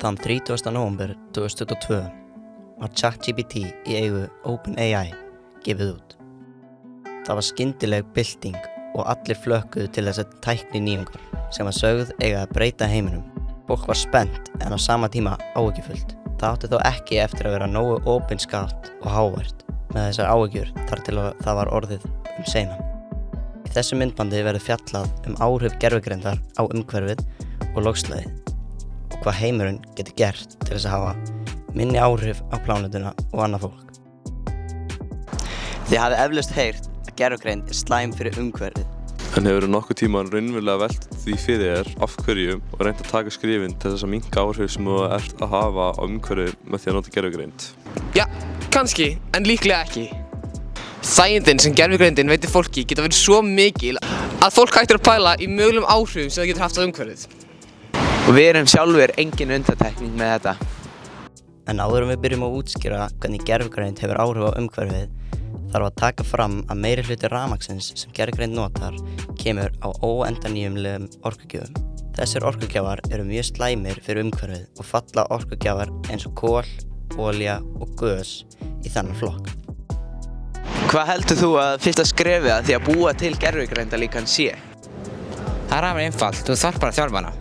Þann 30. nóvember 2022 var ChatGPT í eigu OpenAI gefið út. Það var skyndileg bylting og allir flökkuðu til þess að tækni nýjungar sem var sögð eiga að breyta heiminum. Fólk var spennt en á sama tíma áhyggjufullt. Það átti þó ekki eftir að vera nógu opinskátt og hávært með þessar áhyggjur þar til að það var orðið seinna. Í þessu myndbandi verður fjallað áhrif gervigreindar á umhverfið og loftslagið og hvað heimurinn getur gert til þess að hafa minni áhrif á plánetuna og annað fólk. Þið hafið eflaust heyrt að gervigreind slæm fyrir umhverfið. En hefur nokkuð tímann raunverulega velt því fyrir þér af hverju og reynt að taka skrifin til þess að minnka áhrif sem þú ert að hafa á umhverfið með því að nota gervigreind? Já, kannski, en líklega ekki. Þægindin sem gervigreindin veitir fólki geta verið svo mikil að fólk hættir að pæla í mögulegum áhrifum sem það getur haft á umhverfið. Og við erum sjálfur engin undantekning með þetta. En áður en við byrjum að útskýra hvernig gervigreind hefur áhrif á umhverfið þarf að taka fram að meiri hluti rafmagnsins sem gervigreind notar kemur á óendanýjanlegum orkugjöfum. Þessir orkugjafar eru mjög slæmir fyrir umhverfið og falla orkugjafar eins og kol, olía og gös í þennan flokk. Hvað heldur þú að fyrsta skrefið að því að búa til gervigreindarlíkan sé? Það er afar einfalt, þú þarf bara að þjálfa hana.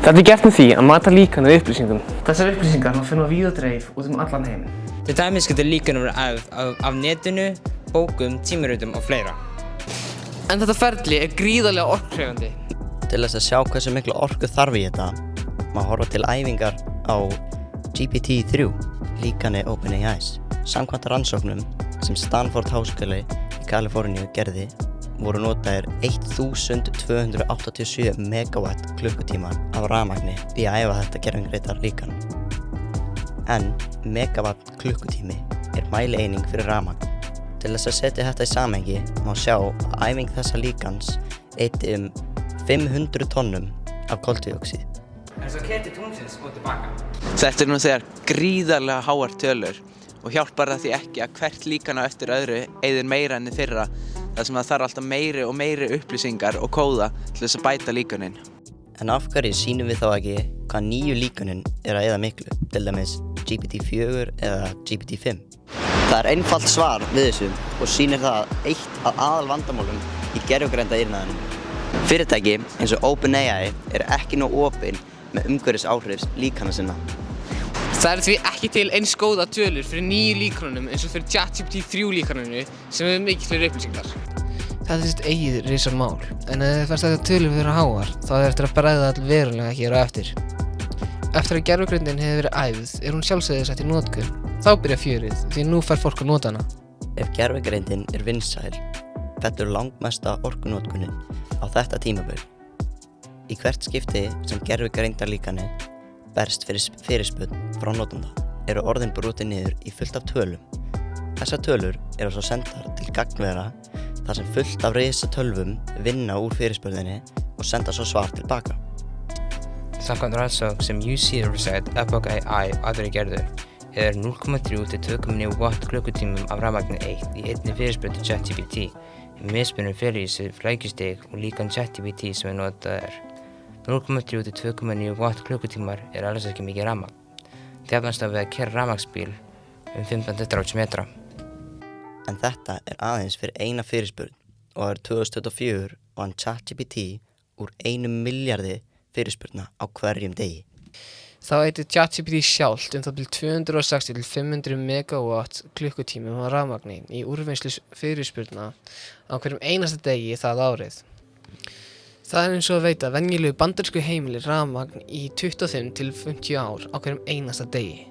Þetta er gert með því að mata líkanið upplýsingum. Þessar upplýsingar má finna á víð og dreif út allan heiminn. Til dæmis getur líkanum verið æfð af netinu, bókum, tímaritum og fleira. En þetta ferli er gríðarlega orkuhreyfandi. Til þess að sjá hversu miklu orku þarf í þetta má horfa til æfingar á GPT-3 líkani OpenAI's. Samkvæmt rannsóknum sem Stanford Háskóli í Kaliforníu gerði voru notaðir 1287 megawatt klukkutímar af rafmagni í að æfa þetta gervigreindar líkan. En megawatt klukkutími er mælieining fyrir rafmagn. Til þess að setja þetta í samhengi má sjá að æfing þessa líkans eyddi 500 tonnum af koltvíoxíð. En svo kemur tunglsins og tilbaka. Þetta nú þegar gríðarlega háar tölur og hjálpar það því ekki að hvert líkan á eftir öðru eyðir meira enn í fyrra þar sem það þarf alltaf meiri og meiri upplýsingar og kóða til þess að bæta líkanin. En af hverju sýnum við þá ekki hvað nýju líkanin er að eyða miklu, til dæmis GPT-4 eða GPT-5? Það er einfalt svar við þessu og sýnir það eitt af aðalvandamálum í gervigreinda-iðnaðinum. Fyrirtæki eins og OpenAI er ekki nóg opin með umhverfisáhrif líkana sinna. Það er því ekki til eins góða tölur fyrir nýju líkanunum eins og fyrir ChatGPT-3 líkanunu sem hefur mikið fyrir upplýsingar. Það er sitt eigið risar mál, en ef þið fannst þetta tölur vera háar, þá er eftir að bregða all verulega hér á eftir. Eftir að gervigreindin hefur verið æfð, er hún sjálfsögðu sett í notkun. Þá byrja fjörið, því nú fær fólk að nota hana. Ef gervigreindin er vinsæl, fellur langmesta orkunotkunin á þetta tímabil. Í hvert skipti sem gervigreindarlíkani berst fyrir fyrirspurn frá notanda eru orðin brotin niður í fullt af tölum. Þessar tölur eru svo sendar til gagnvera þar sem fullt af risatölvum vinna úr fyrirspurninni og senda svo svar tilbaka. Samkvæmt rannsókn sem UC Research, Epoch AI og aðrir gerðu er 0,3 til 2,9 watt klukkutímum af rafmagni eytt í einni fyrirspurn til ChatGPT. Mismunur felur í sér flækjustig og líkan ChatGPT sem notað er. 0,3 til 2,9 watt klukkutímar er alls ekki mikið rafmagn. Það jafnast við að keyra rafmagnsbíl 15-30 metra. En þetta er aðeins fyrir eina fyrirspurn og árið 2024 vann ChatGPT úr 1 milljarði fyrirspurna á hverjum degi. Þá eytir ChatGPT sjálft það bil 260 til 500 megawatt klukkutímum af rafmagni í úrvinnslu fyrirspurna á hverjum einasta degi það árið. Það er eins og að veita venjulegu bandarísku heimili rafmagn í 25 til 50 ár á hverjum einasta degi.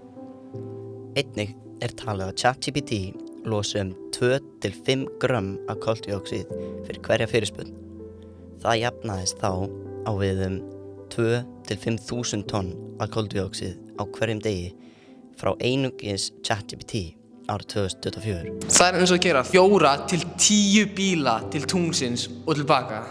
Einnig er talið að ChatGPT losi 2 til 5 grömm af koltvíoxíð fyrir hverja fyrirspurn. Það jafnaðist þá á við 2 til 5.000 tonn af koltvíoxíð á hverjum degi frá einungis ChatGPT árið 2024. Það er eins og að gera 4 til 10 bíla til tunglsins og tilbaka.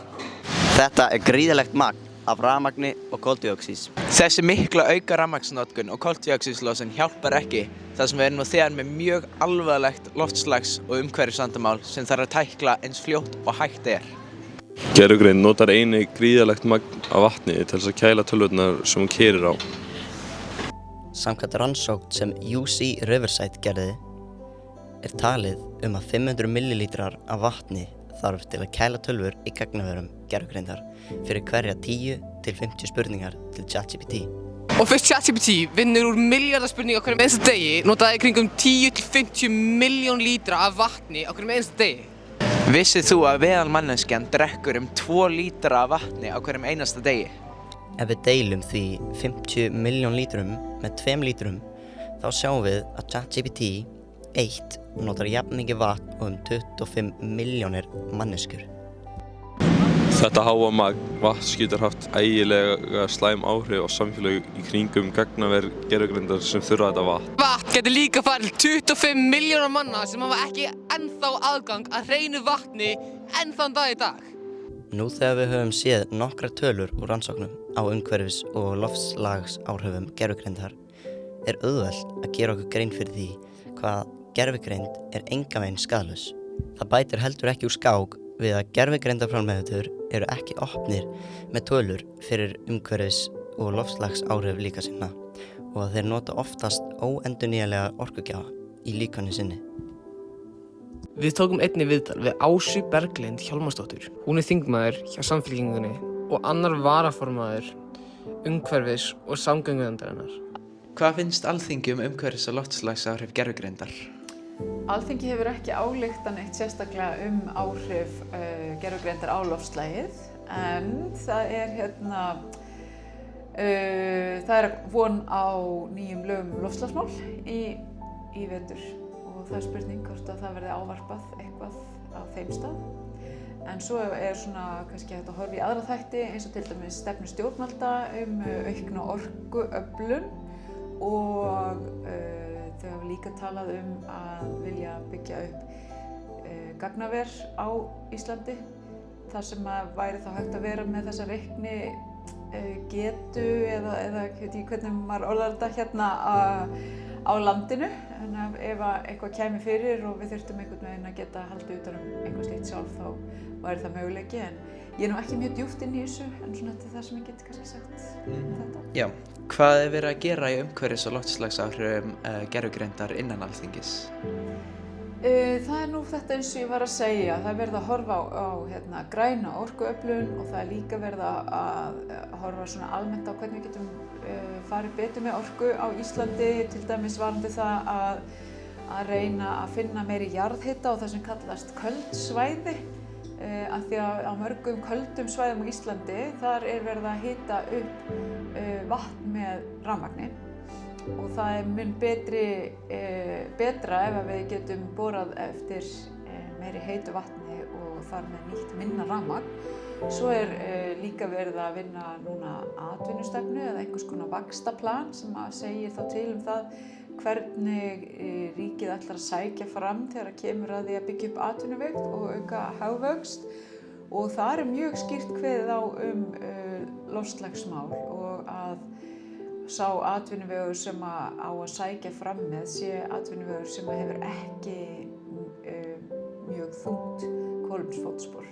Þetta er gríðarlegt magn af rafmagni og koltvíoxíðs. Þessi mikla auka rafmagnsnotkun og koltvíoxíðslosun hjálpar ekki þar sem við erum nú þegar með mjög alvarlegt loftslags- og umhverfisvandamál sem þarf að tækla eins fljótt og hægt er. Gervigreind notar einnig gríðarlegt magn af vatni til þess að kæla tölvurnar sem hún keyrir á. Samkvæmt rannsókn sem UC Riverside gerði er talið að 500 millilítrar af vatni þarf til að kæla tölvur í gagnaverum gervigreindar fyrir hverja 10 til 50 spurningar til ChatGPT. Og fyrst ChatGPT vinnur úr milljarða spurninga á hverjum einasta degi, notaði kringum 10 til 50 miljón lítra af vatni á hverjum einasta degi. Vissið þú að meðalmanneskjan drekkur 2 lítra af vatni á hverjum einasta degi? Ef við deilum því 50 miljón lítrum með 2 lítrum, þá sjáum við að ChatGPT 1 notar jafn mikið vatn og 25 milljónir manneskjur. Þetta háa magn vatns getur haft ægilega slæm áhrif á samfélög í kringum gagnaver gervigreindar sem þurfa þetta vatn. Vatn getur líka farið til 25 milljónar manna sem hafa ekki ennþá aðgang að hreinu vatni ennþann dag í dag. Nú þegar við höfum séð nokkrar tölur úr rannsóknum á umhverfis- og loftslagsáhrifum gervigreindar er auðvelt að gera okkur grein fyrir því hvað gervigreind er engan veginn skaðlaus. Það bætir heldur ekki úr skák við að gervigreindarframleiðendur eru ekki opnir með tölur fyrir umhverfis- og loftslagsáhrif líka sinna og að þeir nota oftast óendurnýjanlega orkugjafa í líkani sinni. Við tókum einnig viðtal við Ásu Berglind Hjálmarsdóttur. Hún er þingmaður hjá Samfylkingunni og annar varaformaður umhverfis- og samgöngunefndarinnar. Hvað finnst Alþingi umhverfis- og loftslagsáhrif gervigreindar? Alþingi hefur ekki ályktað neitt sérstaklega áhrif gervigreindar á loftslagið, en það er von á nýjum lögum loftslagsmál í vetur og það er spurning hvort að það verði ávarpað eitthvað á þeim stað. En svo er svona kannski hægt að horfa í aðra þætti eins og til dæmis stefnu stjórnvalda aukna orkuöflun og þau hafa líka talað að vilja byggja upp gagnaver á Íslandi þar sem að væri þá hægt að vera með þessa reikni getu eða ég veit ekki hvernig maður orðar þetta hérna á landinu. Þannig að ef eitthvað kæmi fyrir og við þurftum einhvern veginn að geta haldið utan eitthvað slíkt sjálf þá væri það möguleiki. En ég er nú ekki mjög djúpt inn í þessu en svona þetta er það sem ég get kannski sagt þetta. Já, hvað er verið að gera í umhverfis- og loftslagsáhrifum gervigreindar innan Alþingis? Það er nú þetta eins og ég var að segja. Það er verið að horfa á græna orkuöflun og það er líka verið að horfa svona almennt á hvernig við getum farið betur með orku á Íslandi, til dæmis varðandi það að reyna að finna meiri jarðhita og það sem kallast köld svæði. Af því að á mörgum köldum svæðum á Íslandi þar er verið að hita upp vatn með rafmagni og það er mun betra ef við getum borað eftir meiri heitu vatni og þar með nýtt minna rafmagn. Svo er líka verið að vinna núna atvinnustefnu eða einhvers konar vaxtaplan sem að segir þá til það hvernig ríkið ætlar að sækja fram þegar kemur að því að byggja upp atvinnuvöxt og auka hagvöxt og það er mjög skýrt kveðið á loftslagsmál og að sá atvinnuvegur sem á að sækja fram með sé atvinnuvegur sem hefur ekki mjög þungt kolefnisfótspor.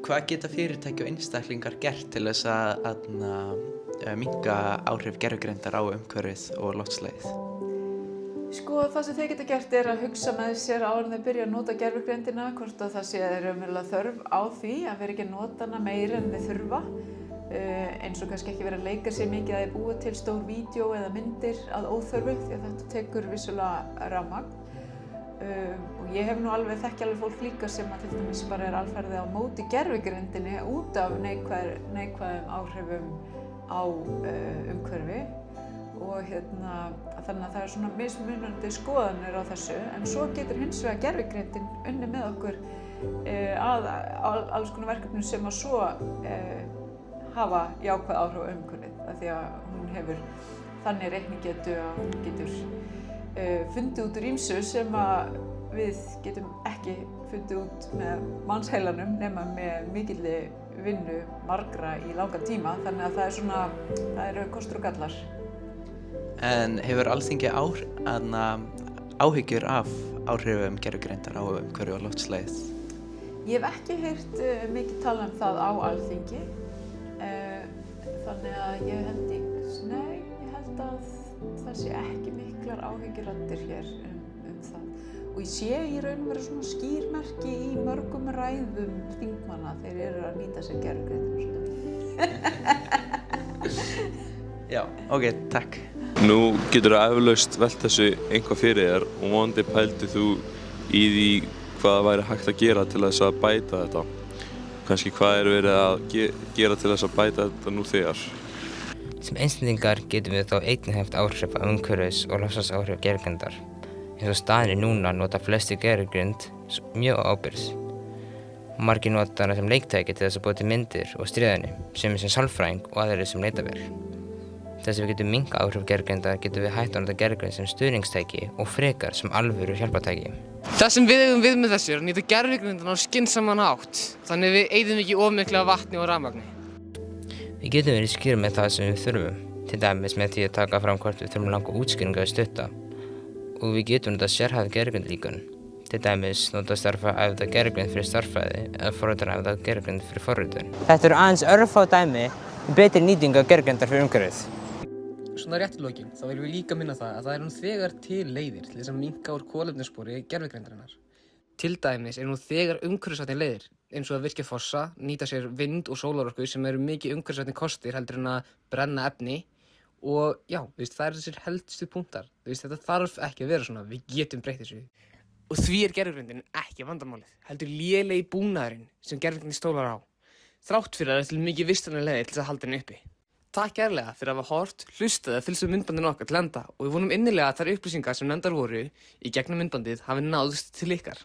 Hvað geta fyrirtæki og einstaklingar gert til þess að minnka áhrif gervigreindar á umhverfið og loftslagið? Sko, það sem þeir geta gert er að hugsa með sér áður en þeir byrja að nota gervigreindina, hvort að það sé raunverulega þörf á því að vera ekki að nota hana meira en þeir þurfa. Eins og kannski ekki vera að leika sér mikið að búa til stór vídeó eða myndir að óþörfu því að þetta tekur vissulega rafmagn. Og ég hef nú þekki alveg fólk líka sem að til dæmis bara er alferðið á móti gervigreindinni út af neikvæðum áhrifum á umhverfi og þannig að það er svona mismunandi skoðanir á þessu en svo getur hins vegar gervigreindin unnið með okkur að alls konar verkefnum sem að svo hafa jákvæð áhrif á umhverfið af því að hún hefur þannig reiknigetu að hún getur fundið út úr ýmsu sem að við getum ekki fundið út með mannsheilanum nema með mikilli vinnu margra í langan tíma þannig að það eru kostur og gallar. En hefur Alþingi áhyggjur af áhrifum gervigreindar á umhverfi og loftslagið? Ég hef ekki heyrt mikið tala það á Alþingi þannig að ég held held að það sé ekki miklar áhyggjuraddir hér það. Og ég sé í raun og veru svona skýrmerki í mörgum ræðum þingmanna þeir eru að nýta sér gervigreind. Já, ok, takk. Nú getur þú eflaust velt þessu eitthvað fyrir þér og vonandi pældir þú í því hvað það væri hægt að gera til þess að bæta þetta. Kannski hvað er verið að gera til þess að bæta þetta nú þegar. Sem Íslendingar getum við þá einnig haft áhrif á umhverfis- og loftslagsáhrif gervigreindar. Eins og staðan núna nota flestir gervigreind mjög ábyrgð. Margir nota hana sem leiktæki til þess að búa til myndir og stríða henni, sumir sem sálfræðing og aðrir sem leitarvél. Þess að við getum minnkað áhrif gervigreindar getum við hætt að nota gervigreind sem stuðningstæki og frekar sem alvöru hjálpartæki. Það sem við eigum við með þessu er að nýta gervigreindina á skynsaman hátt, þannig við eyðum ekki of miklu af vatni og rafmagni. Við getum verið skýr með það sem við þurfum, til dæmis með því að taka fram hvort við þurfum langa útskýringu að stutta. Og við getum notað sérhæfða gervigreindalíkön, til dæmis notað stærðfræðiæfða gervigreind fyrir stærðfræði eða forritaræfða gervigreind fyrir forritun. Þetta eru aðeins örfá dæmi um betri nýtingu af gervigreindar fyrir umhverfið. Svona rétt í lokin, þá viljum við líka minna það að það nú þegar til leiðir til þess að minnka úr kolefnisspori gervigreindarinnar. Til dæmis nú þegar umhverfisvænni leiðir, eins og að virkja fossa, nýta sér vind- og sólarorku sem eru mikið umhverfisvænni kostir heldur en að brenna efni. Og já, það eru þessir helstu punktar. Þetta þarf ekki að vera svona, við getum breytt þessu. Og því gervigreindin ekki vandamálið, heldur lélegi búnaðurinn sem gervigreindin stólar á. Þrátt fyrir að það er til mikið vistvænar leiðir til þess að halda henni uppi. Takk kærlega fyrir að hafa hort, hlustað eða fylgst með myndbandinu okkar til enda og við vonum innilega að þær upplýsingar sem nefndar voru í gegnum myndbandið hafi náðst til ykkar.